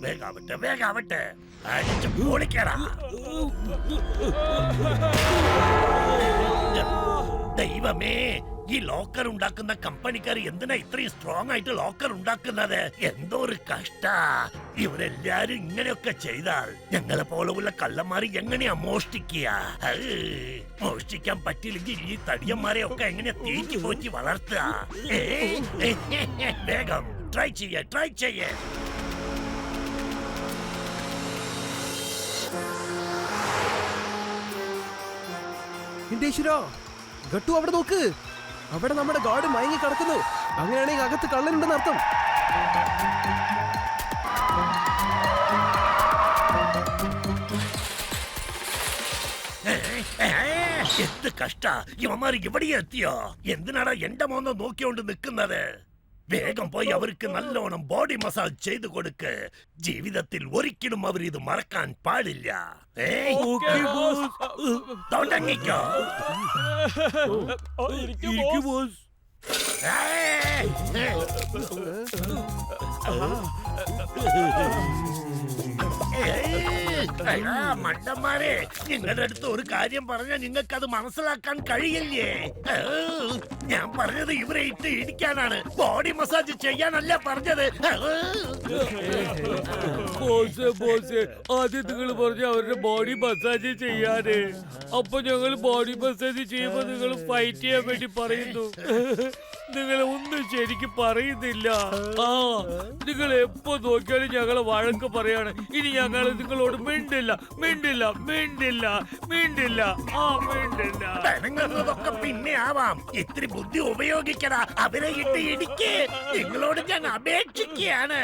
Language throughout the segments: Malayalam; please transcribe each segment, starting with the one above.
വേഗാവട്ടെ വേഗാവട്ടെ, അടിച്ചു പൊളിക്കടാ. ദൈവമേ, ഈ ലോക്കർ ഉണ്ടാക്കുന്ന കമ്പനിക്കാർ എന്തിനാ ഇത്രയും സ്ട്രോങ് ആയിട്ട് ലോക്കർ ഉണ്ടാക്കുന്നത്? എന്തോ ഒരു കഷ്ട. ഇവരെല്ലാരും ഇങ്ങനെയൊക്കെ ചെയ്താൽ ഞങ്ങളെ പോലെയുള്ള കള്ളന്മാര് എങ്ങനെയാ മോഷ്ടിക്കുക? മോഷ്ടിക്കാൻ പറ്റില്ലെങ്കിൽ ഈ തടിയന്മാരെ ഒക്കെ എങ്ങനെയാ തീറ്റി പോറ്റി വളർത്തുക? വേഗം ട്രൈ ചെയ്യേ. ഗട്ടു അവിടെ നോക്ക്, അവിടെ നമ്മുടെ ഗാർഡ് മയങ്ങി കിടക്കുന്നു. അങ്ങനെയാണെങ്കിൽ അകത്ത് കള്ളനുണ്ടെന്ന് അർത്ഥം. എന്ത് കഷ്ട, ഇവന്മാര് ഇവിടെ എത്തിയോ? എന്തിനാടാ എന്റെ മോന്ന് നോക്കിയോണ്ട് നിൽക്കുന്നത്? വേഗം പോയി അവർക്ക് നല്ലോണം ബോഡി മസാജ് ചെയ്തു കൊടുക്ക്. ജീവിതത്തിൽ ഒരിക്കലും അവർ ഇത് മറക്കാൻ പാടില്ല. തുടങ്ങിക്കോ. മണ്ടന്മാരെ, നിങ്ങളുടെ അടുത്ത് ഒരു കാര്യം പറഞ്ഞാൽ നിങ്ങൾക്കത് മനസ്സിലാക്കാൻ കഴിയില്ലേ? ഞാൻ പറഞ്ഞത് ഇവരെ ഇട്ട് ഇടിക്കാനാണ്, ബോഡി മസാജ് ചെയ്യാനല്ല പറഞ്ഞത്. ആദ്യം നിങ്ങൾ പറഞ്ഞ അവരുടെ ബോഡി മസാജ് ചെയ്യാന്, അപ്പൊ ഞങ്ങൾ ബോഡി മസാജ് ചെയ്യുമ്പോ നിങ്ങൾ ഫൈറ്റ് ചെയ്യാൻ വേണ്ടി പറയുന്നു. നിങ്ങൾ ഒന്നും ശരിക്കും പറയുന്നില്ല. നിങ്ങൾ എപ്പോ നോക്കിയാലും ഞങ്ങളെ വഴക്ക് പറയാണ്. ഇനി ഞങ്ങൾ നിങ്ങളോട് മിണ്ടില്ല. പിന്നെ ആവാം, ഇത്തിരി ബുദ്ധി ഉപയോഗിക്കണ. അവരെ ഇട്ട് ഇടിക്ക്. നിങ്ങളോട് ഞാൻ അപേക്ഷിക്കുകയാണ്.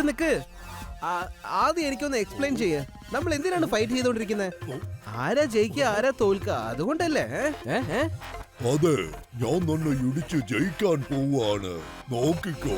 നിക്ക്. ആദ്യം എനിക്കൊന്ന് എക്സ്പ്ലെയിൻ ചെയ്യേ. നമ്മൾ എന്തിനാണ് ഫൈറ്റ് ചെയ്തോണ്ടിരിക്കുന്നത്? ആരാ ജയിക്കുക ആരാ തോൽക്കുക, അതുകൊണ്ടല്ലേ? അതെ, ഞാൻ തന്നെ ഇടിച്ച് ജയിക്കാൻ പോവാണ്. നോക്കിക്കോ.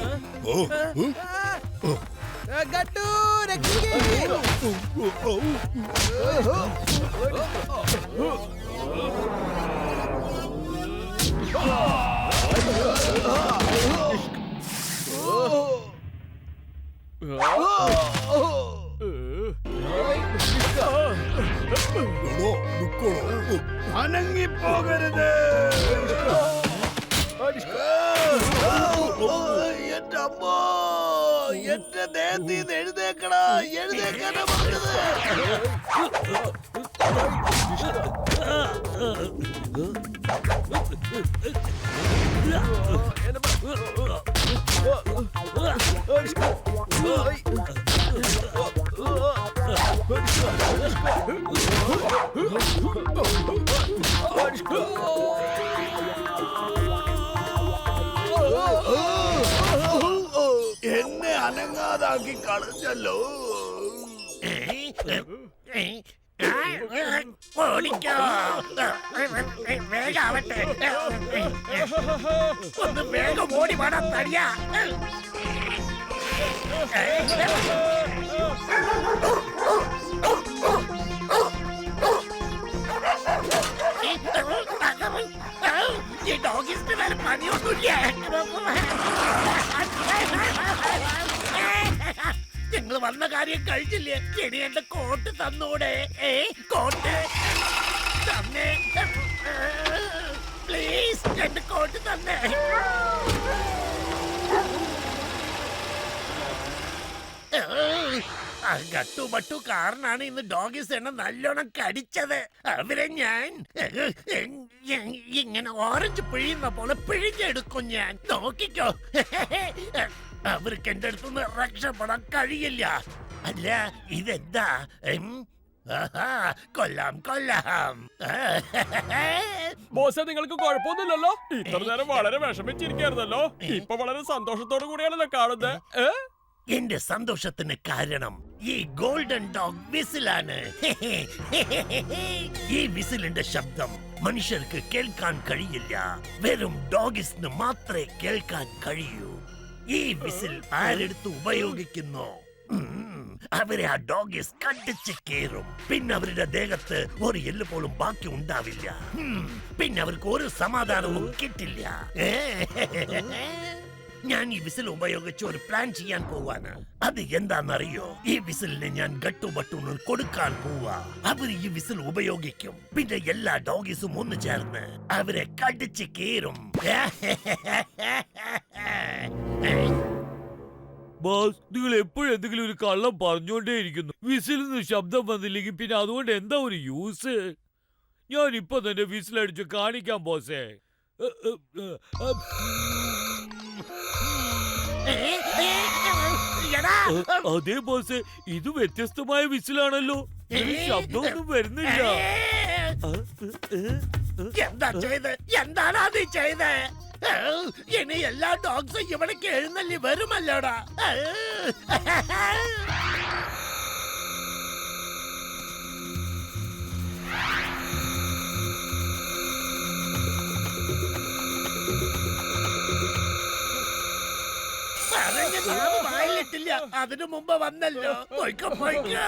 അനങ്ങിപ്പോകരുത്. എന്റെ അമ്മ, എന്റെ ദേഹത്തിൽ എഴുതേക്കടാ, എഴുതേക്കാനാ പറഞ്ഞത്. എന്നെ അനങ്ങാതാക്കി കളഞ്ഞല്ലോ. ഓടിക്കോ, വേഗാവട്ടെ. ഒന്ന് വേഗം ഓടി വേണം തടിയാ. ഈ ഡോഗിസ്റ്റ് വേറെ പണിയൊന്നുമില്ല. നിങ്ങൾ വന്ന കാര്യം കഴിച്ചില്ലേ? ഇനി എന്റെ കോട്ട് തന്നൂടെ? കോട്ട് തന്നെ, പ്ലീസ്. എന്റെ കോട്ട് തന്നെ. ഗട്ടു കാരനാണ് ഇന്ന് ഡോഗീസ് എന്നെ നല്ലോണം കടിച്ചത്. അവരെ ഞാൻ ഇങ്ങനെ ഓറഞ്ച് പിഴിയുന്ന പോലെ പിഴിഞ്ഞെടുക്കും ഞാൻ. നോക്കിക്കോ. അവർക്ക് എന്റെ അടുത്തുനിന്ന് രക്ഷപ്പെടാൻ കഴിയില്ല. അല്ല, ഇതെന്താ? കൊല്ലാം. ബോസേ, നിങ്ങൾക്ക് കുഴപ്പമൊന്നുമില്ലല്ലോ? ഇത്ര നേരം വളരെ വിഷമിച്ചിരിക്കായിരുന്നല്ലോ, ഇപ്പൊ വളരെ സന്തോഷത്തോടു കൂടിയാണല്ലോ കാണുന്നത്. എന്റെ സന്തോഷത്തിന് കാരണം ഈ ഗോൾഡൻ ഡോഗ് വിസിലാണ്. ഈ വിസിലിന്റെ ശബ്ദം മനുഷ്യർക്ക് കേൾക്കാൻ കഴിയില്ല, വെറും ഡോഗിസിന് മാത്രമേ കേൾക്കാൻ കഴിയൂ. ഈ വിസിൽ ആരെടുത്ത് ഉപയോഗിക്കുന്നു അവരെ ആ ഡോഗീസ് കടിച്ച് കീറും. പിന്നെ അവരുടെ ദേഹത്ത് ഒരു എല്ല് പോലും ബാക്കി ഉണ്ടാവില്ല. പിന്നെ അവർക്ക് ഒരു സമാധാനവും കിട്ടില്ല. ഞാൻ ഈ വിസിൽ ഉപയോഗിച്ച് ഒരു പ്ലാൻ ചെയ്യാൻ പോവാണ്. അത് എന്താണെന്നറിയോ? ഈ വിസിലിനെ ഞാൻ ഗട്ടു ബട്ടൂന് കൊടുക്കാൻ പോവാ. അവർ ഈ വിസിൽ ഉപയോഗിക്കും. പിന്നെ എല്ലാ ഡോഗീസും ഒന്ന് ചേർന്ന് അവരെ കടിച്ച് കീറും. ബോസ്, നിങ്ങൾ എപ്പോഴും എന്തെങ്കിലും ഒരു കള്ളം പറഞ്ഞുകൊണ്ടേ ഇരിക്കുന്നു. വിസിൽ നിന്ന് ശബ്ദം വന്നില്ലെങ്കിൽ പിന്നെ അതുകൊണ്ട് എന്താ ഒരു യൂസ്? ഞാൻ ഇപ്പൊ തന്നെ വിസിലടിച്ച് കാണിക്കാം ബോസേ. അതെ ബോസേ, ഇത് വ്യത്യസ്തമായ വിസിലാണല്ലോ. ശബ്ദമൊന്നും വരുന്നില്ല. എന്താ ചെയ്ത്? എന്താണ് അത് ചെയ്ത്? ഇനി എല്ലാ ഡോഗ്സും ഇവിടേക്ക് എഴുന്നള്ളി വരുമല്ലോടാ. വായിലിട്ടില്ല, അതിനു മുമ്പ് വന്നല്ലോ. പോയിക്കോ പോയിക്കോ.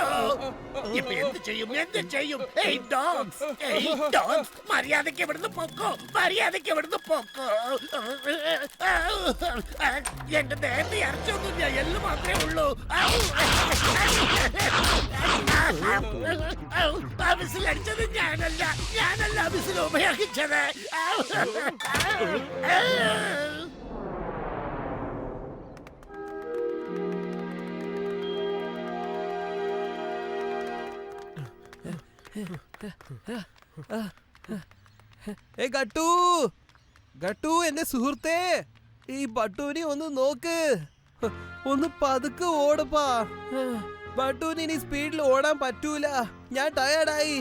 ഇപ്പൊ എന്ത് ചെയ്യും? എന്ത് ചെയ്യും? മര്യാദക്ക് ഇവിടുന്ന് പൊക്കോ. മര്യാദക്ക് ഇവിടുന്ന് പൊക്കോ. എന്റെ നേരത്തെ ഇറച്ചൊന്നുമില്ല, എല്ല് മാത്രമേ ഉള്ളൂ. വിസിലടിച്ചത് ഞാനല്ല. ഞാനല്ല വിസിൽ ഉപയോഗിച്ചത്. ഗട്ടു, ഗട്ടു എന്റെ സുഹൃത്തേ, ഈ ബട്ടൂനെ ഒന്ന് നോക്ക്. ഒന്ന് പതുക്കെ ഓടപ്പാ. ബട്ടൂന് ഇനി സ്പീഡിൽ ഓടാൻ പറ്റൂല. ഞാൻ ടയർഡായി.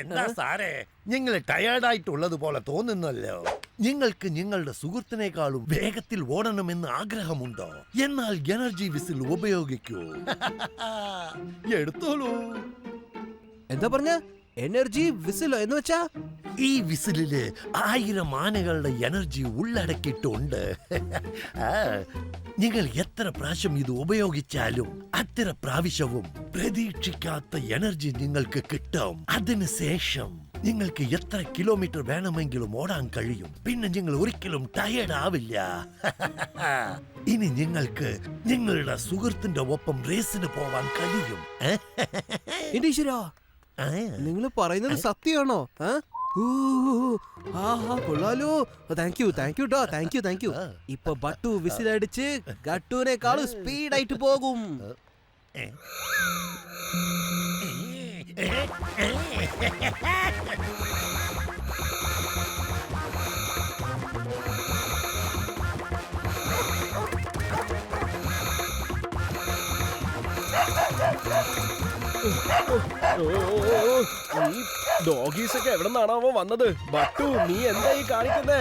എന്താ സാറേ, നിങ്ങൾ ടയേർഡായിട്ടുള്ളത് പോലെ തോന്നുന്നല്ലോ. നിങ്ങൾക്ക് നിങ്ങളുടെ സുഹൃത്തിനേക്കാളും വേഗത്തിൽ ഓടണമെന്ന് ആഗ്രഹമുണ്ടോ? എന്നാൽ എനർജി വിസിൽ ഉപയോഗിക്കൂ. എടുത്തോളൂ. എന്താ പറഞ്ഞ? എനർജി വിസിലോ എന്ന് വെച്ചാ? ഈ വിസിലില് 1000 ആനകളുടെ എനർജി ഉള്ളടക്കിയിട്ടുണ്ട്. നിങ്ങൾ എത്ര പ്രാവശ്യം ഇത് ഉപയോഗിച്ചാലും അത്ര പ്രാവശ്യവും പ്രതീക്ഷിക്കാത്ത എനർജി നിങ്ങൾക്ക് കിട്ടും. അതിനുശേഷം നിങ്ങൾക്ക് എത്ര കിലോമീറ്റർ വേണമെങ്കിലും ഓടാൻ കഴിയും. പിന്നെ നിങ്ങൾ ഒരിക്കലും ടയേർഡ് ആവില്ല. ഇനി നിങ്ങൾക്ക് നിങ്ങളുടെ സുഹൃത്തിന്റെ ഒപ്പം റേസിന് പോവാൻ കഴിയും. നിങ്ങൾ പറയുന്നത് സത്യമാണോ? കൊള്ളാലോ. താങ്ക് യു ട്ടോ. Thank you. ഇപ്പൊ ബട്ടു വിസിലടിച്ച് ഗട്ടുവിനേക്കാളും സ്പീഡായിട്ട് പോകും. ഈ ഡോഗീസ് ഒക്കെ എവിടെ നിന്നാണാവോ വന്നത്? ബട്ടു, നീ എന്താ ഈ കാണിക്കുന്നേ?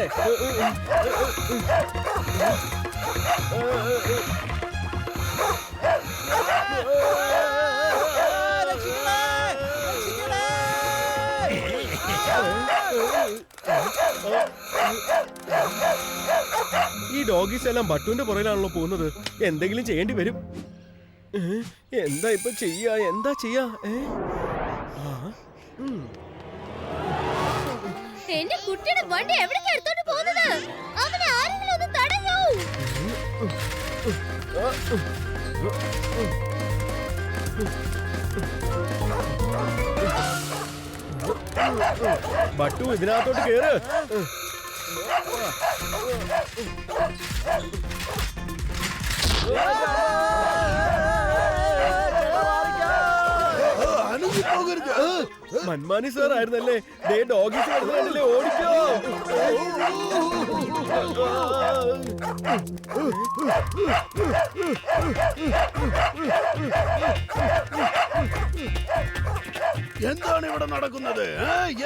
ഈ ഡോഗീസ് എല്ലാം ബട്ടുവിന്റെ പുറകിലാണല്ലോ പോകുന്നത്. എന്തെങ്കിലും ചെയ്യേണ്ടി വരും. എന്താ ഇപ്പൊ ചെയ്യാ? എന്താ ചെയ്യാ? എന്റെ കുട്ടിയുടെ വണ്ടി എവിടേക്ക് എടുത്തോണ്ട് പോകുന്നത്? അവനെ ആരെങ്കിലും ഒന്ന് തടയൂ. ബട്ടു, ഇതിനകത്തോട്ട് കേറ്. മന്മാനി സാർ ആയിരുന്നല്ലേ? ഡോഗീസ് വരുന്നല്ലേ? ഓടിക്കോ. എന്താണ് ഇവിടെ നടക്കുന്നത്?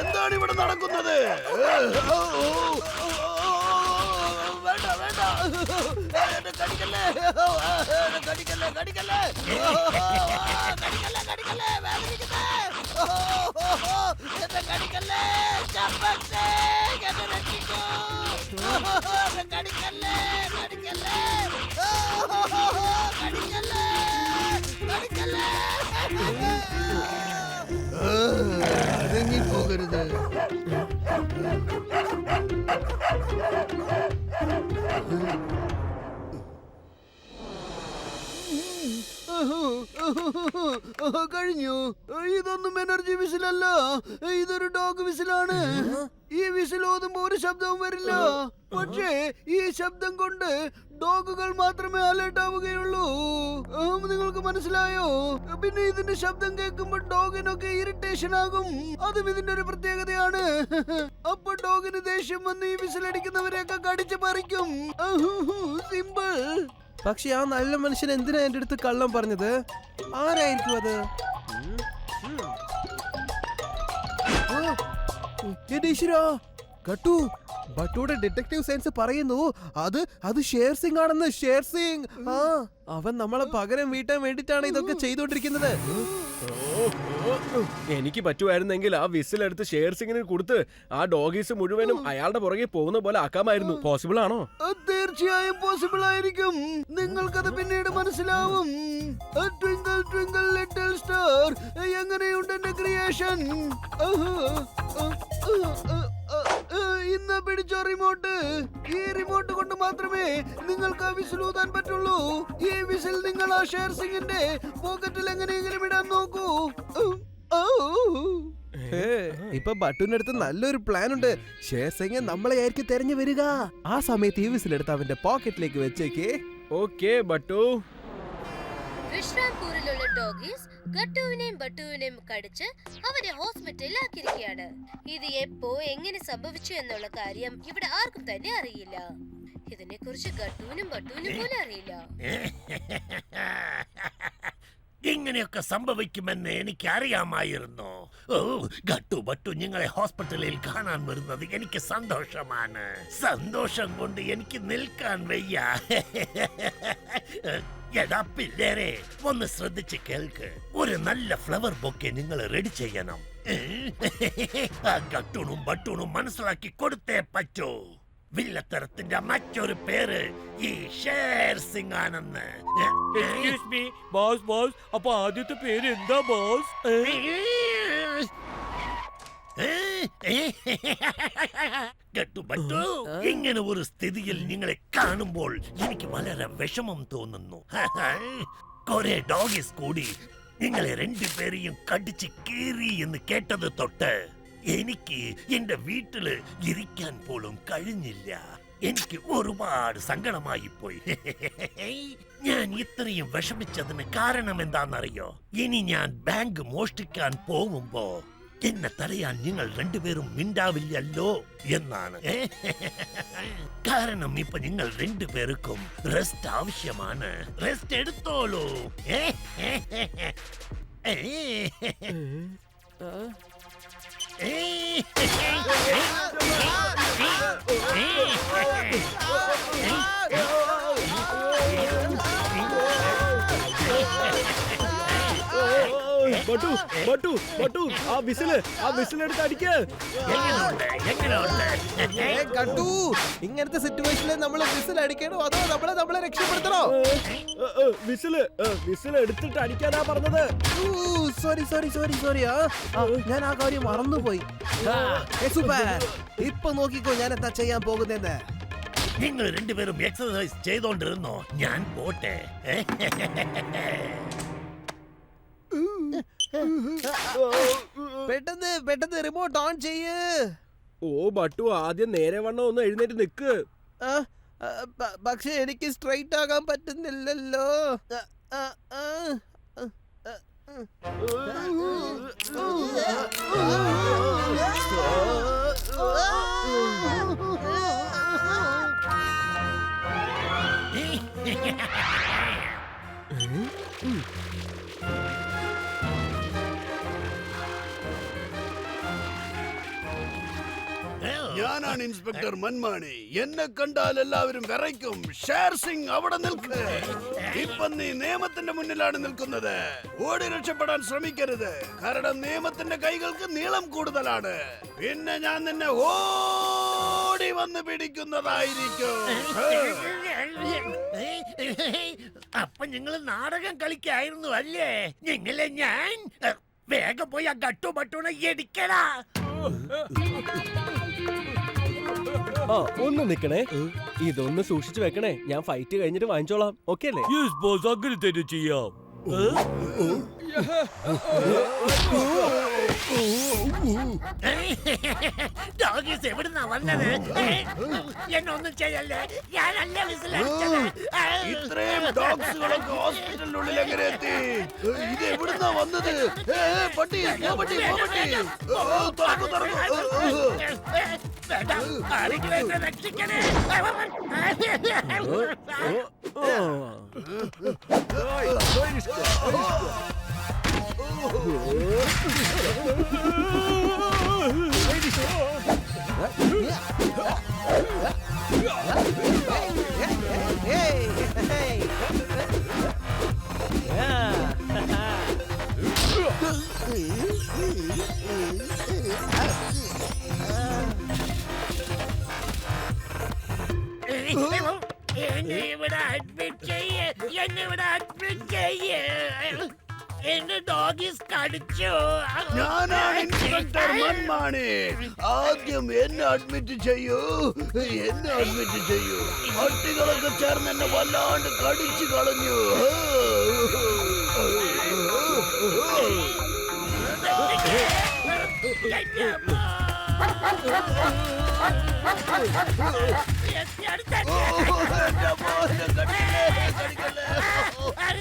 എന്താണ് ഇവിടെ നടക്കുന്നത്? വേണ്ട വേണ്ട, കടിക്കല്ലേ കടിക്കല്ലേ കടിക്കല്ലേ കടിക്കല്ലേ, വേദനിക്കുന്നേ. എന്നെ കടിക്കല്ലേ ചമ്പക്സേ, എന്നെ രക്ഷിക്കൂ. എന്നെ കടിക്കല്ലേ കടിക്കല്ലേ കടിക്കല്ലേ കടിക്കല്ലേ. ഇറങ്ങിപ്പോകരുത്. കഴിഞ്ഞു. ഇതൊന്നും എനർജി വിസിലല്ല, ഇതൊരു ഡോഗ് വിസിലാണ്. ഈ വിസിൽ ഓതുമ്പോ ഒരു ശബ്ദവും വരില്ല. പക്ഷേ ഈ ശബ്ദം കൊണ്ട് ഡോഗുകൾ മാത്രമേ അലേർട്ട് ആവുകയുള്ളൂ. നിങ്ങൾക്ക് മനസ്സിലായോ? പിന്നെ ഇതിന്റെ ശബ്ദം കേൾക്കുമ്പോൾ ഡോഗിനൊക്കെ ഇറിറ്റേഷൻ ആകും. അതും ഇതിന്റെ ഒരു പ്രത്യേകതയാണ്. അപ്പൊ ഡോഗിന് ദേഷ്യം വന്ന് ഈ വിസിലടിക്കുന്നവരെയൊക്കെ കടിച്ചു പറിക്കും. സിമ്പിൾ. പക്ഷെ ആ നല്ല മനുഷ്യൻ എന്തിനാ എന്റെ അടുത്ത് കള്ളം പറഞ്ഞത്? ആരായിരിക്കും അത്? കട്ടു, ബട്ടുയുടെ ഡിറ്റക്റ്റീവ് സെൻസ് പറയുന്നു അത് ഷേർ സിംഗ് ആണെന്ന്. ഷേർ സിംഗ്. ആ, അവൻ നമ്മളെ പകരം വീട്ടാൻ വേണ്ടിട്ടാണ് ഇതൊക്കെ ചെയ്തോണ്ടിരിക്കുന്നത്. എനിക്ക് പറ്റുമായിരുന്നെങ്കിൽ ആ വിസിലെടുത്ത് ഷേർ സിംഗിന് കൊടുത്ത് ആ ഡോഗീസ് മുഴുവനും അയാളുടെ പുറകെ പോകുന്ന പോലെ ആക്കാമായിരുന്നു. പോസിബിൾ ആണോ? തീർച്ചയായും പോസിബിൾ ആയിരിക്കും. നിങ്ങൾക്കത് പിന്നീട് മനസ്സിലാവും. Twinkle twinkle little star. എങ്ങനെയുണ്ട് എന്റെ ക്രിയേഷൻ? ഇന്ന് പിടിച്ചോ റിമോട്ട്. ഈ റിമോട്ട് കൊണ്ട് മാത്രമേ നിങ്ങൾക്ക് ആ വിസിൽ ഊതാൻ പറ്റുള്ളൂ. ഈ വിസിൽ നിങ്ങൾ ആ ഷേർ സിംഗിന്റെ പോക്കറ്റിൽ എങ്ങനെയെങ്കിലും ഇടാൻ നോക്കൂ. ഇപ്പൊ ബട്ടുവിന്റെ അടുത്ത് നല്ലൊരു പ്ലാൻ ഉണ്ട്. ഷേർ സിംഗ് നമ്മളെ ആയിരിക്കും തെരഞ്ഞു വരിക. ആ സമയത്ത് ഈ വിസിലെടുത്ത് അവന്റെ പോക്കറ്റിലേക്ക് വെച്ചേക്ക്. ഓക്കേ ബട്ടു. വിശ്രാംപൂരിലുള്ള ഡോഗീസ് ഗട്ടുവിനെയും ബട്ടുവിനെയും കടിച്ച് അവരെ ഹോസ്പിറ്റലിൽ ആക്കിയിരിക്കുകയാണ്. ഇത് എപ്പോ എങ്ങനെ സംഭവിച്ചു എന്നുള്ള കാര്യം ഇവിടെ ആർക്കും തന്നെ അറിയില്ല. ഇതിനെ കുറിച്ച് ഗട്ടുവിനും ബട്ടുവിനും പോലും അറിയില്ല. ഇങ്ങനെയൊക്കെ സംഭവിക്കുമെന്ന് എനിക്ക് അറിയാമായിരുന്നു. ഓ, ഗട്ടു ബട്ടു നിങ്ങളെ ഹോസ്പിറ്റലിൽ കാണാൻ വരുന്നത് എനിക്ക് സന്തോഷമാണ്. സന്തോഷം കൊണ്ട് എനിക്ക് നിൽക്കാൻ വയ്യ. എടാ പിള്ളേരെ, ഒന്ന് ശ്രദ്ധിച്ച് കേൾക്ക്. ഒരു നല്ല ഫ്ലവർ ബൊക്കെ നിങ്ങൾ റെഡി ചെയ്യണം. ആ ഗട്ടുണും ബട്ടൂണും മനസ്സിലാക്കി കൊടുത്തേ പറ്റൂ. വില്ലത്തരത്തിന്റെ മറ്റൊരു പേര് ഈ ഷേർ സിംഗ് ആണെന്ന്. Excuse me boss. ബോസ്, അപ്പൊ ആദ്യത്തെ പേര് എന്താ ബോസ്? ഗട്ടുബട്ടു, ഇങ്ങനെ ഒരു സ്ഥിതിയിൽ നിങ്ങളെ കാണുമ്പോൾ എനിക്ക് വളരെ വിഷമം തോന്നുന്നു. കുറെ ഡോഗീസ് കൂടി നിങ്ങളെ രണ്ടുപേരെയും കടിച്ച് കീറി എന്ന് കേട്ടത് തൊട്ട് എനിക്ക് എന്റെ വീട്ടില് ഇരിക്കാൻ പോലും കഴിഞ്ഞില്ല. എനിക്ക് ഒരുപാട് സങ്കടമായി പോയി. ഞാൻ ഇത്രയും വിഷമിച്ചതിന് കാരണം എന്താണെന്നറിയോ? ഇനി ഞാൻ ബാങ്ക് മോഷ്ടിക്കാൻ പോകുമ്പോ എന്നെ തടയാൻ നിങ്ങൾ രണ്ടുപേരും മിണ്ടാവില്ലല്ലോ എന്നാണ്. കാരണം ഇപ്പൊ നിങ്ങൾ രണ്ടുപേർക്കും റെസ്റ്റ് ആവശ്യമാണ്. റെസ്റ്റ് എടുത്തോളൂ. ബട്ടു ബട്ടു ബട്ടു, ആ വിസിലെടുത്ത് അടിക്ക്. കട്ടു, ഇങ്ങനത്തെ സിറ്റുവേഷനിൽ നമ്മൾ വിസിൽ അടിക്കണോ അതോ നമ്മളെ രക്ഷപ്പെടുത്തണോ? വിസിൽ എടുത്തിട്ട് അടിക്കാനാ പറഞ്ഞത്. സോറി. ഞാൻ ആ കാര്യം മറന്നുപോയി. ഇപ്പൊ നോക്കിക്കോ ഞാൻ എന്താ ചെയ്യാൻ പോകുന്നെന്ന്. നിങ്ങൾ രണ്ടുപേരും എക്സസൈസ് ചെയ്തോണ്ടിരുന്നോ? ഞാൻ പോട്ടെ. പെട്ടെന്ന് റിമോട്ട് ഓൺ ചെയ്യ്. ഓ ബട്ടു, ആദ്യം നേരെ വണ്ണം ഒന്ന് എഴുന്നേറ്റ് നിക്ക്. പക്ഷെ എനിക്ക് സ്ട്രൈറ്റ് ആകാൻ പറ്റുന്നില്ലല്ലോ. ഞാനാണ് ഇൻസ്പെക്ടർ മൻമാണി. എന്നെ കണ്ടാൽ എല്ലാവരും വിറയ്ക്കും. ഷേർ സിംഗ് അവിടെ നിൽക്ക്. ഇപ്പൊ നീ നിയമത്തിന്റെ മുന്നിലാണ് നിൽക്കുന്നത്. ഓടി രക്ഷപ്പെടാൻ ശ്രമിക്കരുത്, കാരണം നിയമത്തിന്റെ കൈകൾക്ക് നീളം കൂടുതലാണ്. പിന്നെ ഞാൻ നിന്നെ ഓടി വന്ന് പിടിക്കുന്നതായിരിക്കും. അപ്പൊ നിങ്ങൾ നാടകം കളിക്കായിരുന്നു അല്ലേ? നിങ്ങളെ ഞാൻ വേഗം പോയി ആ ഗട്ടു ബട്ടൂണ ഇടിക്കടാ. ആ ഒന്ന് നിക്കണേ, ഇതൊന്ന് സൂക്ഷിച്ചു വെക്കണേ. ഞാൻ ഫൈറ്റ് കഴിഞ്ഞിട്ട് വാങ്ങിച്ചോളാം. ഓക്കെ അല്ലേ? യെസ് ബോസ്, അങ്ങനെ തന്നെ ചെയ്യാം. ഡോഗീസ് എവിടുന്നാ വന്നത്? എന്നൊന്നും ചെയ്യല്ലേ, ഞാനല്ല വിസിലടിച്ചത്. ഇത്രയും ഡോഗ്സുകളൊക്കെ ഹോസ്പിറ്റലിനുള്ളിൽ എങ്ങനെ എത്തി? ഇത് എവിടുന്നാ വന്നത്? പട്ടി, പട്ടി, പട്ടി. തുറക്കു, തുറക്കു. ആരെങ്കിലും എന്നെ രക്ഷിക്കണേ. എന്നെ ഇവിടെ അഡ്മിറ്റ് ചെയ്യേ, എന്നെ ഇവിടെ അഡ്മിറ്റ് ചെയ്യേ. എന്റെ ഡോഗീസ് കടിച്ചു. ഞാനാണ് ഇൻസ്പെക്ടർ മൻമാണി. ആദ്യം എന്നെ അഡ്മിറ്റ് ചെയ്യൂ, എന്നെ അഡ്മിറ്റ് ചെയ്യൂ. പട്ടികളൊക്കെ ചേർന്ന് എന്നെ വല്ലാണ്ട് കടിച്ചു കളഞ്ഞു.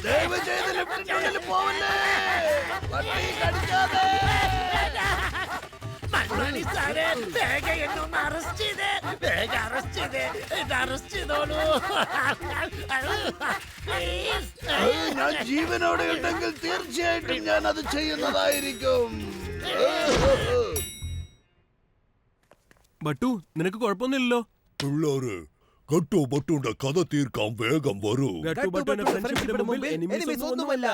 ദയവ് ചെയ്ത് ലിഫ്റ്റിനുള്ളിൽ പോവല്ലേ, പട്ടി കടിക്കാതെ. മൺമണി സാറേ, വേഗം എന്നൊന്ന് അറസ്റ്റ് ചെയ്തേ, വേഗം അറസ്റ്റ് ചെയ്തേ, എന്നെ അറസ്റ്റ് ചെയ്തോളൂ. ഞാൻ ജീവനോടെ ഉണ്ടെങ്കിൽ തീർച്ചയായിട്ടും ഞാൻ അത് ചെയ്യുന്നതായിരിക്കും. ബട്ടു, നിനക്ക് കുഴപ്പമൊന്നുമില്ലല്ലോ? പിള്ളേര്, ഗട്ടു ബട്ടുന്റെ കഥ തീർക്കാൻ വേഗം വരൂ. ഗട്ടു ബട്ടുവിന്റെ ഫ്രണ്ട്ഷിപ്പിന്റെ മുമ്പിൽ എനിമീസ് ഒന്നുമല്ല.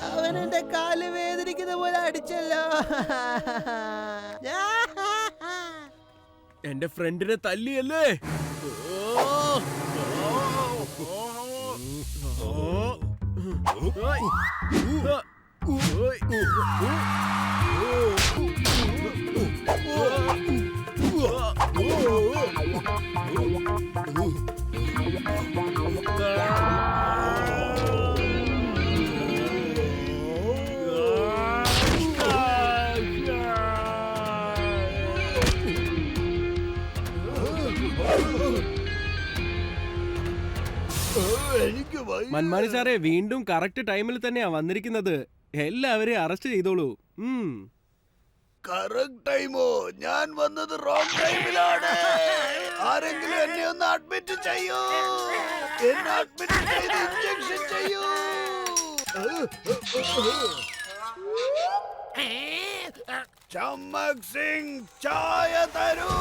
അവനെന്റെ കാല് വേദനിക്കുന്ന പോലെ അടിച്ചല്ലോ. എന്റെ ഫ്രണ്ടിനെ തല്ലിയല്ലേ? എനിക്ക് മൻമാണി സാറേ, വീണ്ടും കറക്റ്റ് ടൈമിൽ തന്നെയാ വന്നിരിക്കുന്നത്. എല്ലാവരെയും അറസ്റ്റ് ചെയ്തോളൂ. കറക്റ്റ് ടൈമോ? ഞാൻ വന്നത് റോങ് ടൈമിലാണ്. ആരെങ്കിലും എന്നെ ഒന്ന് അഡ്മിറ്റ് ചെയ്യൂ, എന്നെ അഡ്മിറ്റ് ചെയ്ത് ഇഞ്ചക്ഷൻ ചെയ്യൂ. ചമ്മക് സിംഗ്, ചായ തരൂ.